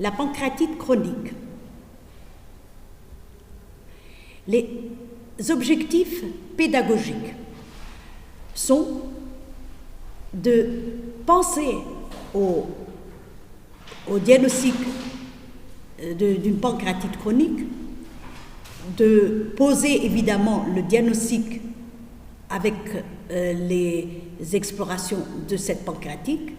la pancréatite chronique. Les objectifs pédagogiques sont de penser au diagnostic d'une pancréatite chronique, de poser évidemment le diagnostic avec les explorations de cette pancréatite,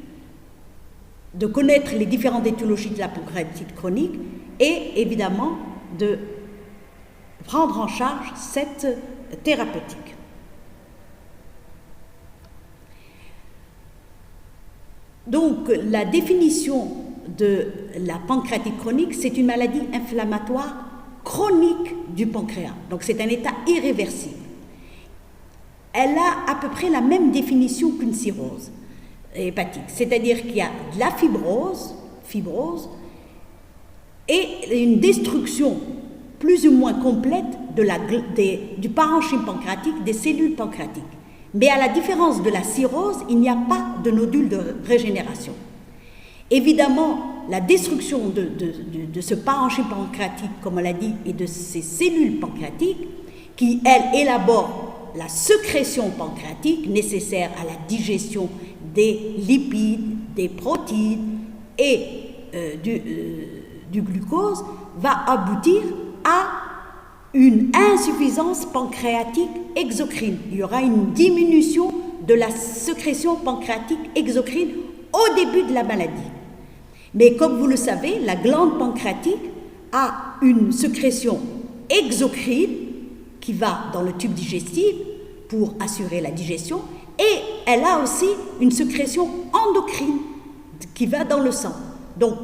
de connaître les différentes étiologies de la pancréatite chronique et évidemment de prendre en charge cette thérapeutique. Donc, la définition de la pancréatite chronique, c'est une maladie inflammatoire chronique du pancréas. Donc, c'est un état irréversible. Elle a à peu près la même définition qu'une cirrhose hépatique, c'est-à-dire qu'il y a de la fibrose et une destruction plus ou moins complète du parenchyme pancréatique, des cellules pancréatiques. Mais à la différence de la cirrhose, il n'y a pas de nodule de régénération. Évidemment, la destruction de ce parenchyme pancréatique, comme on l'a dit, et de ces cellules pancréatiques, qui, elles, élaborent la sécrétion pancréatique nécessaire à la digestion des lipides, des protéines et du glucose, va aboutir à une insuffisance pancréatique exocrine. Il y aura une diminution de la sécrétion pancréatique exocrine au début de la maladie. Mais comme vous le savez, la glande pancréatique a une sécrétion exocrine qui va dans le tube digestif pour assurer la digestion, et elle a aussi une sécrétion endocrine qui va dans le sang. Donc,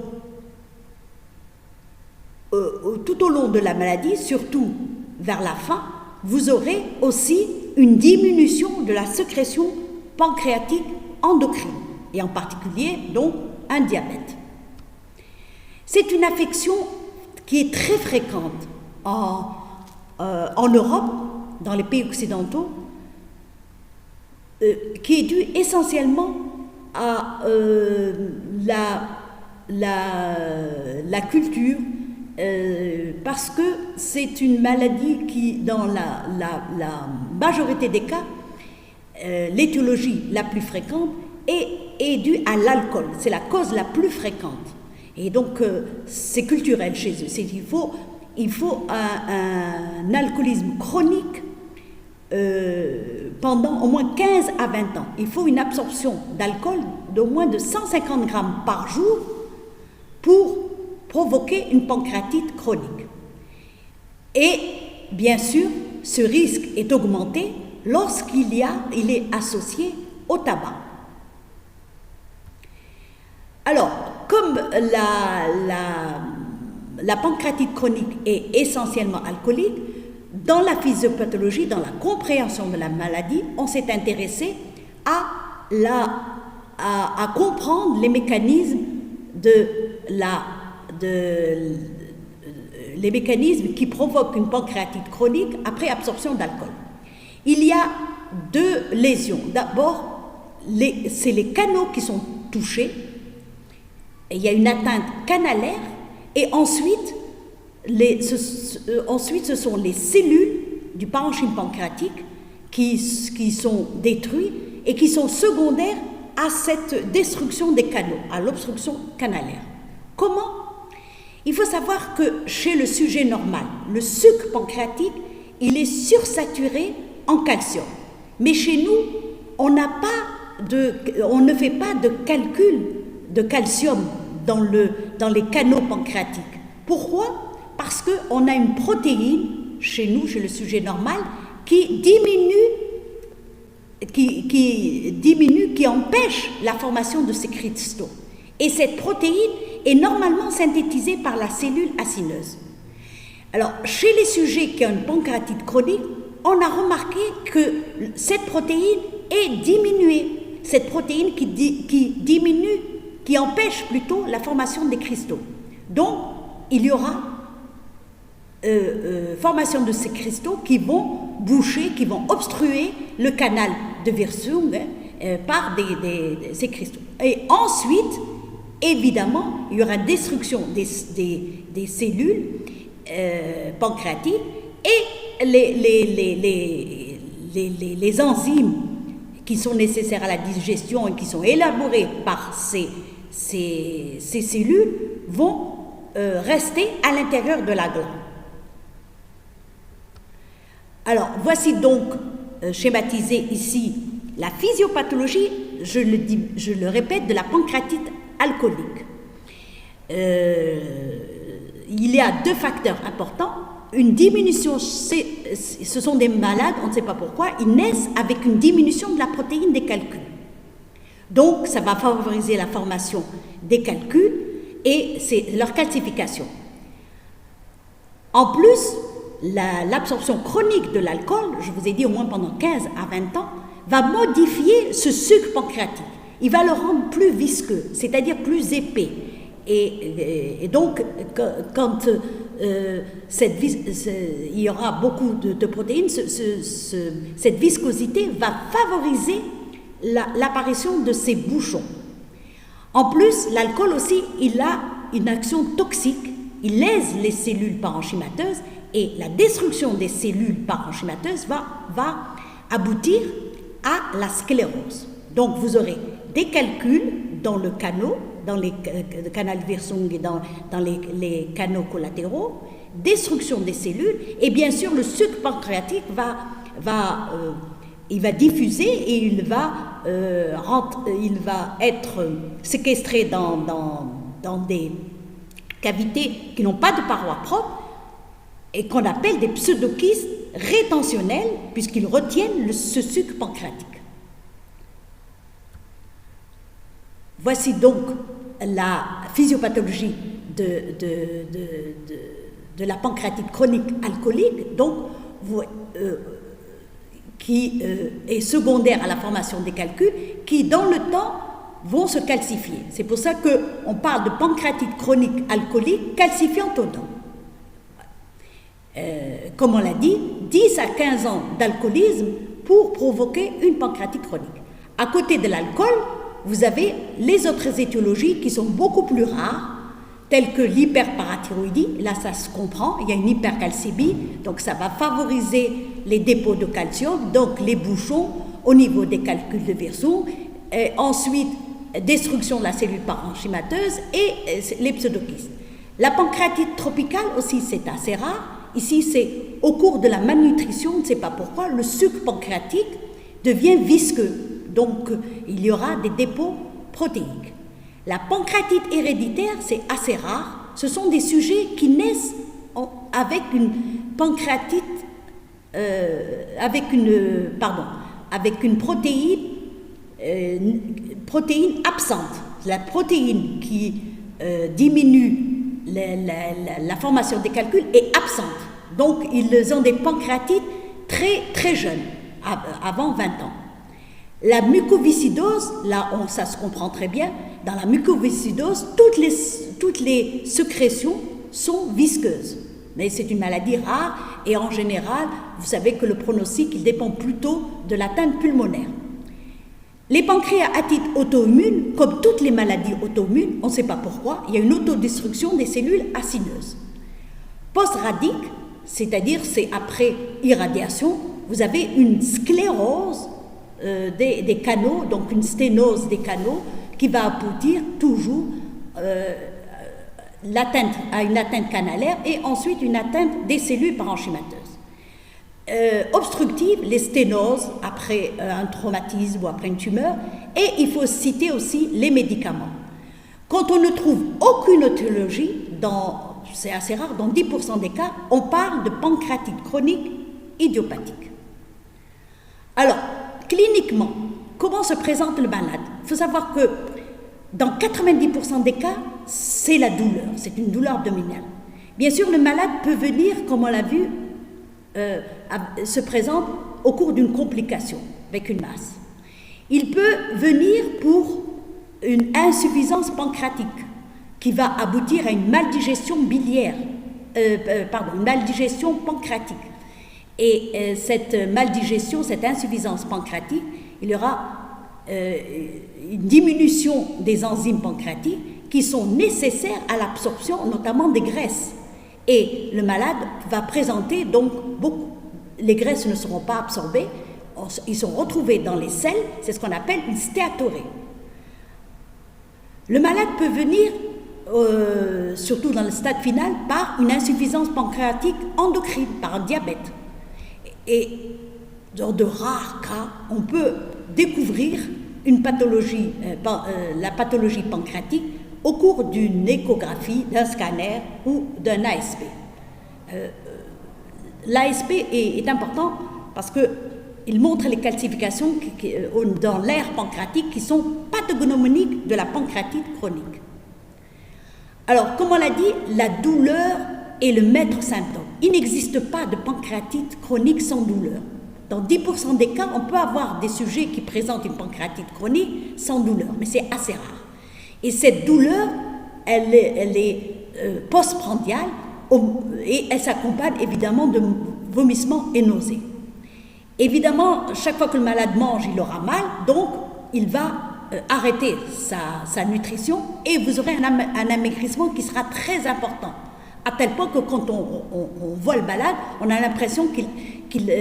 tout au long de la maladie, surtout vers la fin, vous aurez aussi une diminution de la sécrétion pancréatique endocrine, et en particulier, donc, un diabète. C'est une affection qui est très fréquente en Europe, dans les pays occidentaux, qui est due essentiellement à la culture, parce que c'est une maladie qui, dans la majorité des cas, l'étiologie la plus fréquente est due à l'alcool. C'est la cause la plus fréquente. Et donc, c'est culturel chez eux. Il faut un alcoolisme chronique pendant au moins 15 à 20 ans. Il faut une absorption d'alcool d'au moins de 150 grammes par jour pour provoquer une pancréatite chronique. Et bien sûr, ce risque est augmenté lorsqu'il est associé au tabac. Alors, comme la pancréatite chronique est essentiellement alcoolique, dans la physiopathologie, dans la compréhension de la maladie, on s'est intéressé à comprendre les mécanismes les mécanismes qui provoquent une pancréatite chronique après absorption d'alcool. Il y a deux lésions. D'abord, c'est les canaux qui sont touchés. Et il y a une atteinte canalaire. Et ensuite, ce sont les cellules du parenchyme pancréatique qui sont détruites et qui sont secondaires à cette destruction des canaux, à l'obstruction canalaire. Comment ? Il faut savoir que chez le sujet normal, le sucre pancréatique, il est sursaturé en calcium. Mais chez nous, on ne fait pas de calcul de calcium dans les canaux pancréatiques. Pourquoi ? Parce qu'on a une protéine, chez nous, chez le sujet normal, qui empêche la formation de ces cristaux. Et cette protéine est normalement synthétisée par la cellule acineuse. Alors, chez les sujets qui ont une pancréatite chronique, on a remarqué que cette protéine est diminuée. Cette protéine qui empêche plutôt la formation des cristaux. Donc, il y aura formation de ces cristaux qui vont boucher, qui vont obstruer le canal de Wirsung par ces cristaux. Et ensuite, évidemment, il y aura destruction des cellules pancréatiques et les enzymes qui sont nécessaires à la digestion et qui sont élaborées par ces cellules vont rester à l'intérieur de la glande. Alors, voici donc schématisé ici la physiopathologie, je le répète, de la pancréatite alcoolique. Il y a deux facteurs importants. Une diminution, ce sont des malades, on ne sait pas pourquoi, ils naissent avec une diminution de la protéine des calculs. Donc, ça va favoriser la formation des calculs et c'est leur calcification. En plus, l'absorption chronique de l'alcool, je vous ai dit au moins pendant 15 à 20 ans, va modifier ce sucre pancréatique. Il va le rendre plus visqueux, c'est-à-dire plus épais. Et donc, quand il y aura beaucoup de protéines, cette viscosité va favoriser l'apparition de ces bouchons. En plus, l'alcool aussi, il a une action toxique. Il lèse les cellules parenchymateuses et la destruction des cellules parenchymateuses va aboutir à la sclérose. Donc, vous aurez des calculs dans le canal, dans les Canalversung et dans les canaux collatéraux, destruction des cellules, et bien sûr le sucre pancréatique il va diffuser et il va être séquestré dans des cavités qui n'ont pas de parois propres et qu'on appelle des pseudokystes rétentionnels puisqu'ils retiennent ce sucre pancréatique. Voici donc la physiopathologie de la pancréatite chronique alcoolique, donc, qui est secondaire à la formation des calculs, qui dans le temps vont se calcifier. C'est pour ça qu'on parle de pancréatite chronique alcoolique calcifiante aux dents. Comme on l'a dit, 10 à 15 ans d'alcoolisme pour provoquer une pancréatite chronique. À côté de l'alcool, vous avez les autres étiologies qui sont beaucoup plus rares, telles que l'hyperparathyroïdie. Là, ça se comprend, il y a une hypercalcémie, donc ça va favoriser les dépôts de calcium, donc les bouchons au niveau des calculs de Wirsung. Ensuite, destruction de la cellule parenchymateuse et les pseudokystes. La pancréatite tropicale aussi, c'est assez rare. Ici, c'est au cours de la malnutrition, on ne sait pas pourquoi, le sucre pancréatique devient visqueux. Donc, il y aura des dépôts protéiques. La pancréatite héréditaire, c'est assez rare. Ce sont des sujets qui naissent avec une pancréatite, avec une protéine absente. La protéine qui diminue la formation des calculs est absente. Donc, ils ont des pancréatites très, très jeunes, avant 20 ans. La mucoviscidose, là, ça se comprend très bien. Dans la mucoviscidose, toutes les sécrétions sont visqueuses. Mais c'est une maladie rare et en général, vous savez que le pronostic, il dépend plutôt de l'atteinte pulmonaire. Les pancréatites auto-immunes, comme toutes les maladies auto-immunes, on ne sait pas pourquoi, il y a une autodestruction des cellules acineuses. Post-radique, c'est-à-dire c'est après irradiation, vous avez une sclérose des canaux, donc une sténose des canaux qui va aboutir toujours à une atteinte canalaire et ensuite une atteinte des cellules parenchymateuses. Obstructive, les sténoses après un traumatisme ou après une tumeur, et il faut citer aussi les médicaments. Quand on ne trouve aucune étiologie, c'est assez rare, dans 10% des cas, on parle de pancréatite chronique idiopathique. Alors, cliniquement, comment se présente le malade? Il faut savoir que dans 90% des cas, c'est la douleur, c'est une douleur abdominale. Bien sûr, le malade peut venir, comme on l'a vu, se présente au cours d'une complication avec une masse. Il peut venir pour une insuffisance pancréatique qui va aboutir à une maldigestion biliaire, une maldigestion pancréatique. Et cette maldigestion, cette insuffisance pancréatique, il y aura une diminution des enzymes pancréatiques qui sont nécessaires à l'absorption notamment des graisses. Et le malade va présenter donc beaucoup, les graisses ne seront pas absorbées, ils sont retrouvés dans les selles, c'est ce qu'on appelle une stéatorée. Le malade peut venir, surtout dans le stade final, par une insuffisance pancréatique endocrine, par un diabète. Et dans de rares cas, on peut découvrir une pathologie, la pathologie pancréatique au cours d'une échographie, d'un scanner ou d'un ASP. L'ASP est important parce qu'il montre les calcifications dans l'air pancréatique qui sont pathognomoniques de la pancréatite chronique. Alors, comme on l'a dit, la douleur est le maître symptôme. Il n'existe pas de pancréatite chronique sans douleur. Dans 10% des cas, on peut avoir des sujets qui présentent une pancréatite chronique sans douleur, mais c'est assez rare. Et cette douleur, elle est postprandiale et elle s'accompagne évidemment de vomissements et nausées. Évidemment, chaque fois que le malade mange, il aura mal, donc il va arrêter sa nutrition et vous aurez un amaigrissement qui sera très important. À tel point que quand on voit le malade, on a l'impression qu'il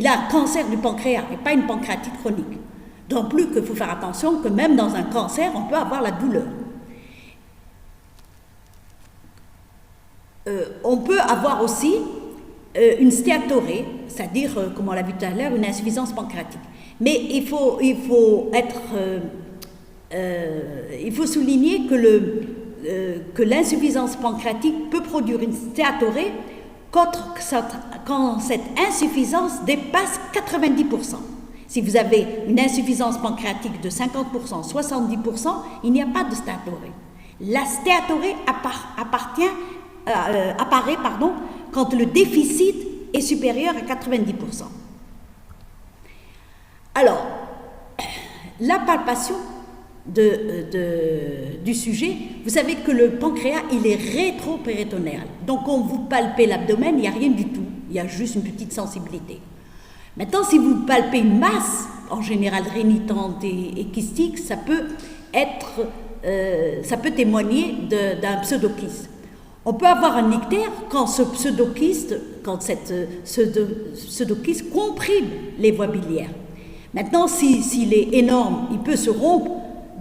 a un cancer du pancréas et pas une pancréatite chronique. D'autant plus qu'il faut faire attention que même dans un cancer, on peut avoir la douleur. On peut avoir aussi une stéatorée, c'est-à-dire, comme on l'a vu tout à l'heure, une insuffisance pancréatique. Mais il faut souligner que l'insuffisance pancréatique peut produire une stéatorée quand cette insuffisance dépasse 90%. Si vous avez une insuffisance pancréatique de 50%, 70%, il n'y a pas de stéatorée. La stéatorée apparaît quand le déficit est supérieur à 90%. Alors, la palpation du sujet, vous savez que le pancréas, il est rétro-péritonéal. Donc, quand vous palpez l'abdomen, il n'y a rien du tout. Il y a juste une petite sensibilité. Maintenant, si vous palpez une masse, en général rénitente et kystique, ça peut témoigner d'un pseudokyste. On peut avoir un ictère quand cette pseudokyste comprime les voies biliaires. Maintenant, s'il est énorme, il peut se rompre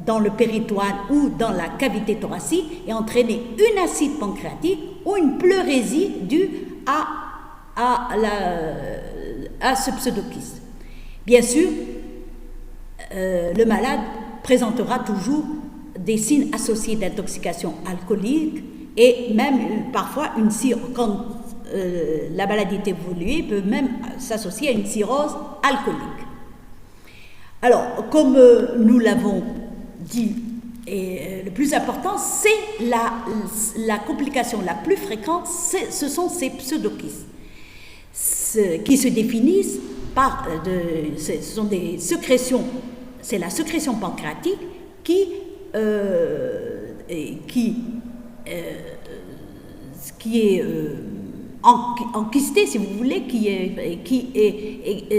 dans le péritoine ou dans la cavité thoracique et entraîner une acide pancréatique ou une pleurésie due à ce pseudokyste. Bien sûr, le malade présentera toujours des signes associés d'intoxication alcoolique et même parfois quand la maladie est évoluée, peut même s'associer à une cirrhose alcoolique. Alors, comme nous l'avons dit, et le plus important, c'est la complication la plus fréquente, ce sont ces pseudokystes, qui se définissent par, ce sont des sécrétions, c'est la sécrétion pancréatique qui est enquistée, si vous voulez,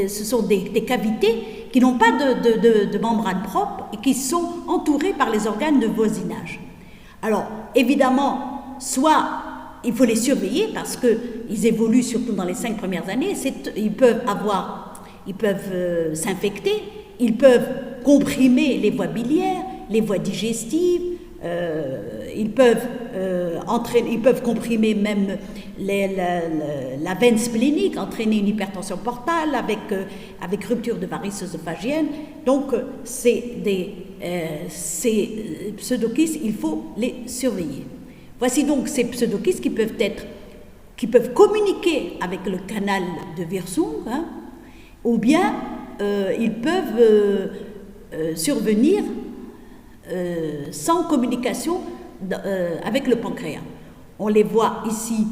ce sont des cavités qui n'ont pas de membrane propre et qui sont entourées par les organes de voisinage. Alors, évidemment, soit il faut les surveiller parce qu'ils évoluent surtout dans les 5 premières années, ils peuvent s'infecter, ils peuvent comprimer les voies biliaires, les voies digestives, ils peuvent comprimer même la veine splénique, entraîner une hypertension portale avec rupture de varices œsophagiennes. Donc, ces pseudokystes, il faut les surveiller. Voici donc ces pseudokystes qui peuvent communiquer avec le canal de Wirsung, ou bien ils peuvent survenir sans communication avec le pancréas. On les voit ici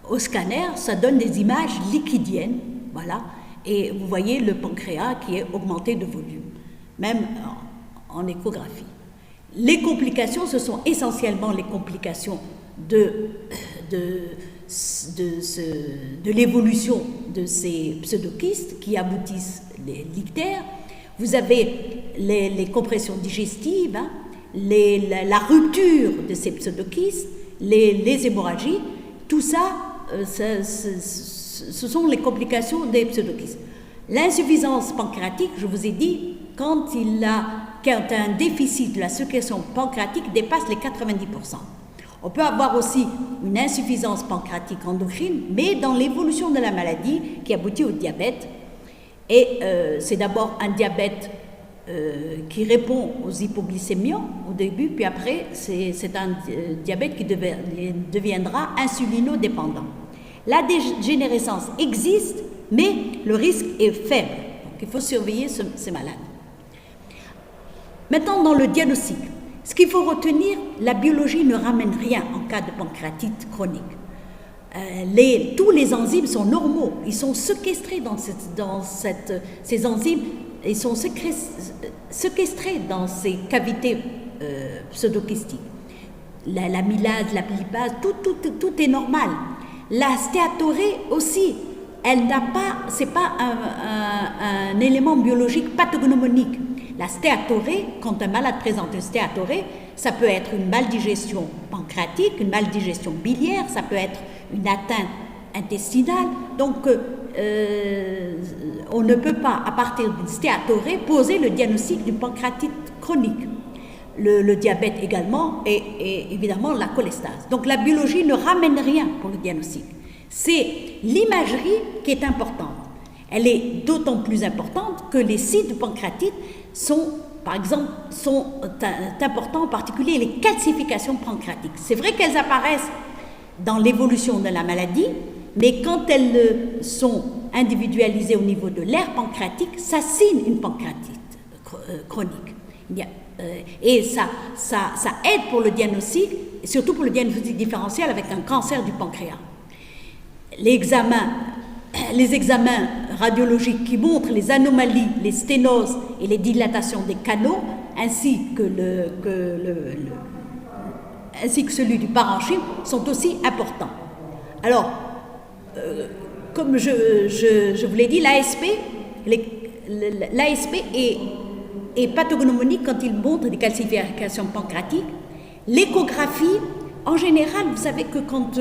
au scanner, ça donne des images liquidiennes, voilà, et vous voyez le pancréas qui est augmenté de volume, même en échographie. Les complications, ce sont essentiellement les complications de l'évolution de ces pseudokystes qui aboutissent l'ictère. Vous avez les compressions digestives, la rupture de ces pseudokystes, les hémorragies, tout ça, ce sont les complications des pseudokystes. L'insuffisance pancréatique, je vous ai dit, quand un déficit de la sécrétion pancréatique dépasse les 90%. On peut avoir aussi une insuffisance pancréatique endocrine, mais dans l'évolution de la maladie qui aboutit au diabète. Et c'est d'abord un diabète qui répond aux hypoglycémies au début, puis après, c'est un diabète qui deviendra insulinodépendant. La dégénérescence existe, mais le risque est faible. Donc, il faut surveiller ces malades. Maintenant, dans le diagnostic, ce qu'il faut retenir, la biologie ne ramène rien en cas de pancréatite chronique. Tous les enzymes sont normaux, ils sont séquestrés ces enzymes, ils sont séquestrés dans ces cavités pseudokystiques. L'amylase, la lipase, tout est normal. La stéatorée aussi, c'est pas un élément biologique pathognomonique. La stéatorée, quand un malade présente une stéatorée, ça peut être une maldigestion pancréatique, une maldigestion biliaire, ça peut être une atteinte intestinale. Donc, on ne peut pas, à partir d'une stéatorée, poser le diagnostic d'une pancréatite chronique. Le diabète également et évidemment la cholestase. Donc, la biologie ne ramène rien pour le diagnostic. C'est l'imagerie qui est importante. Elle est d'autant plus importante que les sites de pancréatite sont importants, en particulier les calcifications pancréatiques. C'est vrai qu'elles apparaissent dans l'évolution de la maladie, mais quand elles sont individualisées au niveau de l'aire pancréatique, ça signe une pancréatite chronique. Et ça aide pour le diagnostic, surtout pour le diagnostic différentiel avec un cancer du pancréas. Les examens radiologiques qui montrent les anomalies, les sténoses et les dilatations des canaux, ainsi que celui du parenchyme, sont aussi importants. Alors, comme je vous l'ai dit, l'ASP est pathognomonique quand il montre des calcifications pancréatiques. L'échographie, en général, vous savez que quand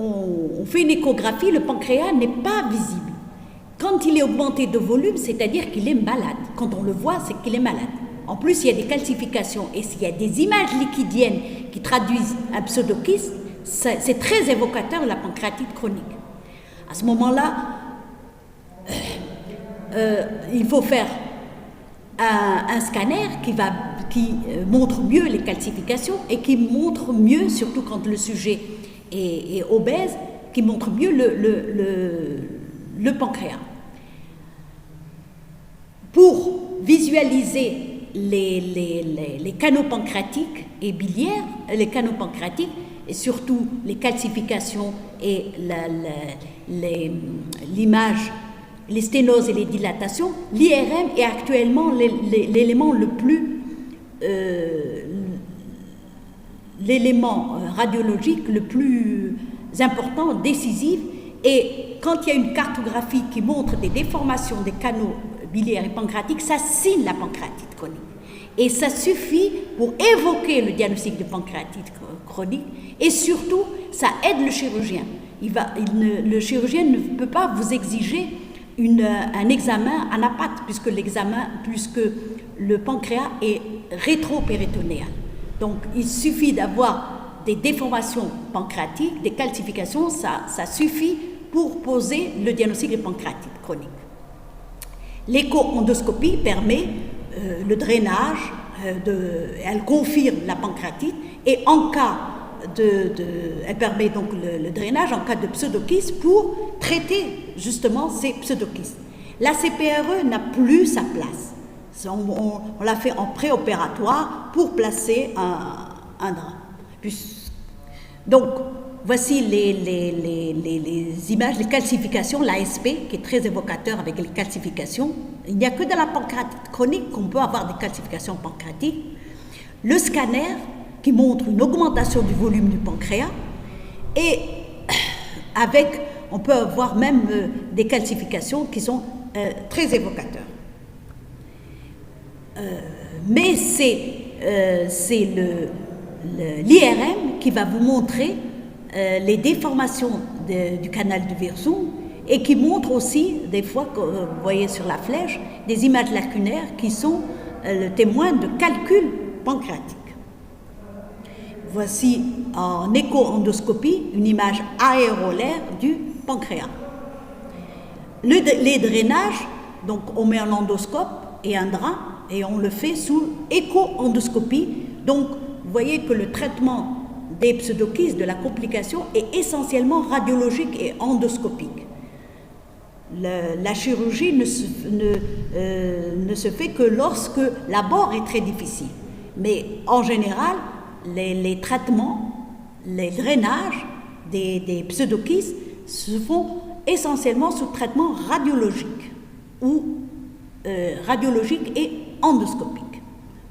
on fait une échographie, le pancréas n'est pas visible. Quand il est augmenté de volume, c'est-à-dire qu'il est malade. Quand on le voit, c'est qu'il est malade. En plus, il y a des calcifications et s'il y a des images liquidiennes qui traduisent un pseudokyste, c'est très évocateur de la pancréatite chronique. À ce moment-là, il faut faire un scanner qui montre mieux les calcifications et qui montre mieux, surtout quand le sujet est obèse, qui montre mieux le pancréas. Pour visualiser les canaux pancréatiques et biliaires, les canaux pancréatiques et surtout les calcifications et l'image, les sténoses et les dilatations, l'IRM est actuellement l'élément l'élément radiologique le plus important, décisif. Et quand il y a une cartographie qui montre des déformations des canaux biliaires et pancréatiques, ça signe la pancréatite chronique. Et ça suffit pour évoquer le diagnostic de pancréatite chronique et surtout, ça aide le chirurgien. Le chirurgien ne peut pas vous exiger un examen à nappate puisque le pancréas est rétropéritonéal. Donc, il suffit d'avoir des déformations pancréatiques, des calcifications, ça suffit pour poser le diagnostic de pancréatite chronique. L'écho-endoscopie permet le drainage, elle confirme la pancréatite et en cas elle permet donc le drainage en cas de pseudokystes pour traiter justement ces pseudokystes. La CPRE n'a plus sa place. On l'a fait en préopératoire pour placer un drap. Donc, voici les images, les calcifications, l'ASP, qui est très évocateur avec les calcifications. Il n'y a que dans la pancréatite chronique qu'on peut avoir des calcifications pancréatiques. Le scanner, qui montre une augmentation du volume du pancréas, et on peut avoir même des calcifications qui sont très évocateurs. Mais c'est l'IRM qui va vous montrer les déformations du canal de Wirsung et qui montre aussi, des fois, vous voyez sur la flèche, des images lacunaires qui sont le témoin de calculs pancréatiques. Voici en écho-endoscopie une image aérolaire du pancréas. Les drainages, donc on met un endoscope et un drap et on le fait sous écho-endoscopie. Donc vous voyez que le traitement des pseudokystes, de la complication, est essentiellement radiologique et endoscopique. La chirurgie ne se fait que lorsque l'abord est très difficile. Mais en général, les traitements, les drainages des pseudokystes se font essentiellement sous traitement radiologique ou radiologique et endoscopique.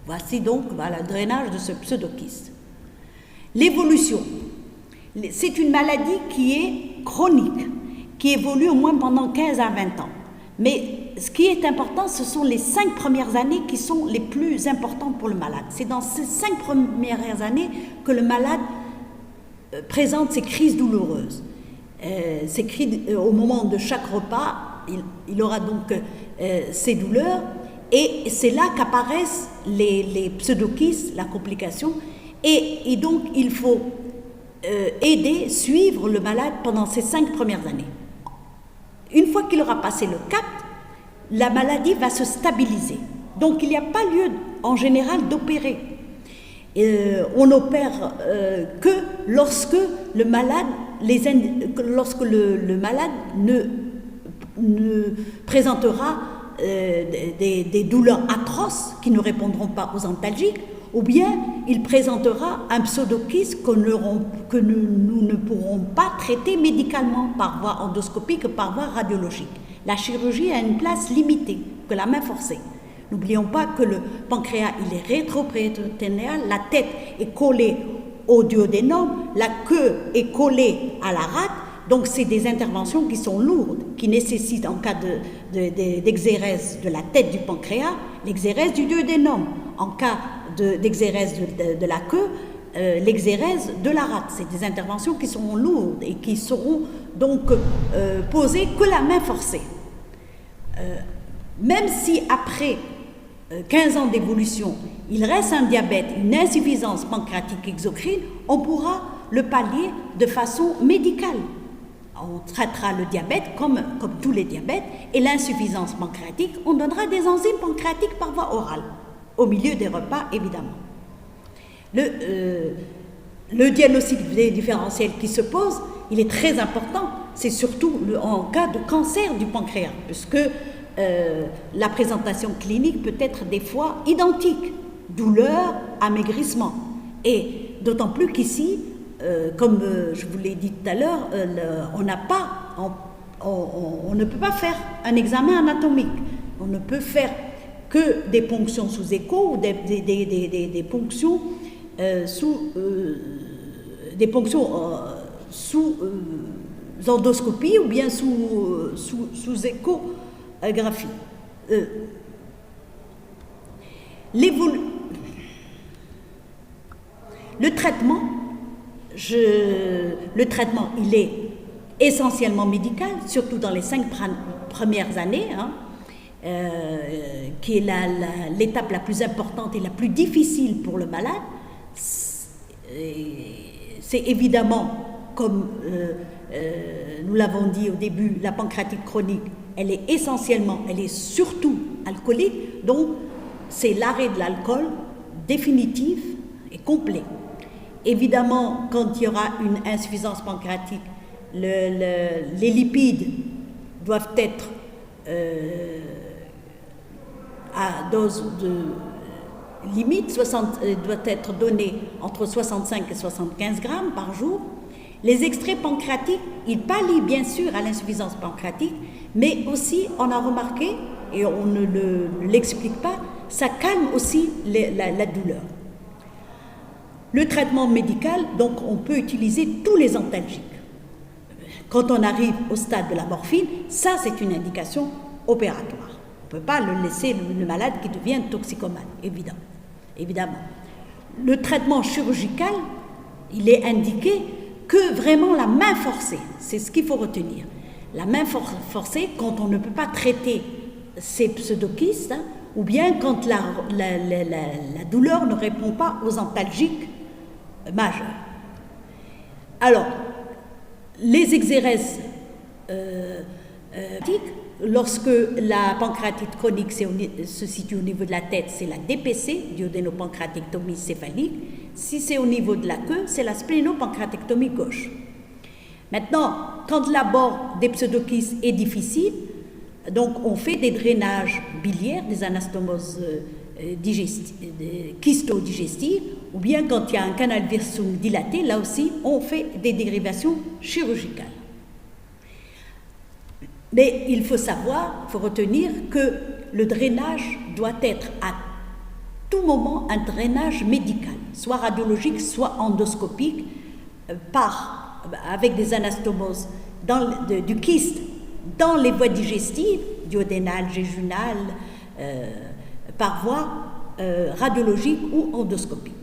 Voici donc le drainage de ce pseudokyste. L'évolution, c'est une maladie qui est chronique, qui évolue au moins pendant 15 à 20 ans. Mais ce qui est important, ce sont les 5 premières années qui sont les plus importantes pour le malade. C'est dans ces 5 premières années que le malade présente ces crises douloureuses. Ces crises, au moment de chaque repas, il aura donc ces douleurs, et c'est là qu'apparaissent les pseudokystes, la complication, et donc il faut aider, suivre le malade pendant ces 5 premières années. Une fois qu'il aura passé le cap, la maladie va se stabiliser. Donc il n'y a pas lieu en général d'opérer. On opère que lorsque le malade, ne présentera des douleurs atroces qui ne répondront pas aux antalgiques, ou bien il présentera un pseudokyste que nous ne pourrons pas traiter médicalement par voie endoscopique ou par voie radiologique. La chirurgie a une place limitée, que la main forcée. N'oublions pas que le pancréas, il est rétropéritonéal, la tête est collée au duodénum, la queue est collée à la rate, donc c'est des interventions qui sont lourdes, qui nécessitent en cas d'exérèse de la tête du pancréas, l'exérèse du duodénum. En cas d'exérèse de la queue, l'exérèse de la rate. C'est des interventions qui seront lourdes et qui seront donc posées que la main forcée. Même si après 15 ans d'évolution, il reste un diabète, une insuffisance pancréatique exocrine, on pourra le pallier de façon médicale. On traitera le diabète comme tous les diabètes, et l'insuffisance pancréatique, on donnera des enzymes pancréatiques par voie orale, au milieu des repas évidemment. Le diagnostic différentiel qui se pose, il est très important, c'est surtout en cas de cancer du pancréas, puisque la présentation clinique peut être des fois identique, douleur, amaigrissement, et d'autant plus qu'ici, comme je vous l'ai dit tout à l'heure, on ne peut pas faire un examen anatomique, on ne peut faire que des ponctions sous écho ou des ponctions sous endoscopie ou bien sous échographie. Le traitement, il est essentiellement médical, surtout dans les 5 premières années, qui est l'étape la plus importante et la plus difficile pour le malade. C'est évidemment, comme nous l'avons dit au début, la pancréatite chronique, elle est surtout alcoolique, donc c'est l'arrêt de l'alcool définitif et complet. Évidemment, quand il y aura une insuffisance pancréatique, les lipides doivent être à dose de limite, doit être donné entre 65 et 75 grammes par jour. Les extraits pancréatiques, ils pallient bien sûr à l'insuffisance pancréatique, mais aussi, on a remarqué, et on ne l'explique pas, ça calme aussi la douleur. Le traitement médical, donc on peut utiliser tous les antalgiques. Quand on arrive au stade de la morphine, ça c'est une indication opératoire. ne peut pas le laisser le malade qui devient toxicomane, évidemment. Le traitement chirurgical, il est indiqué que vraiment la main forcée, c'est ce qu'il faut retenir. La main forcée quand on ne peut pas traiter ces pseudokystes, ou bien quand la douleur ne répond pas aux antalgiques majeurs. Alors, les exérèses lorsque la pancréatite chronique se situe au niveau de la tête, c'est la DPC, duodénopancréatectomie céphalique. Si c'est au niveau de la queue, c'est la splénopancréatectomie gauche. Maintenant, quand l'abord des pseudokystes est difficile, donc on fait des drainages biliaires, des anastomoses kysto-digestives, ou bien quand il y a un canal virsum dilaté, là aussi on fait des dérivations chirurgicales. Mais il faut savoir, il faut retenir que le drainage doit être à tout moment un drainage médical, soit radiologique, soit endoscopique, avec des anastomoses du kyste dans les voies digestives, duodénales, jéjunales, par voie radiologique ou endoscopique.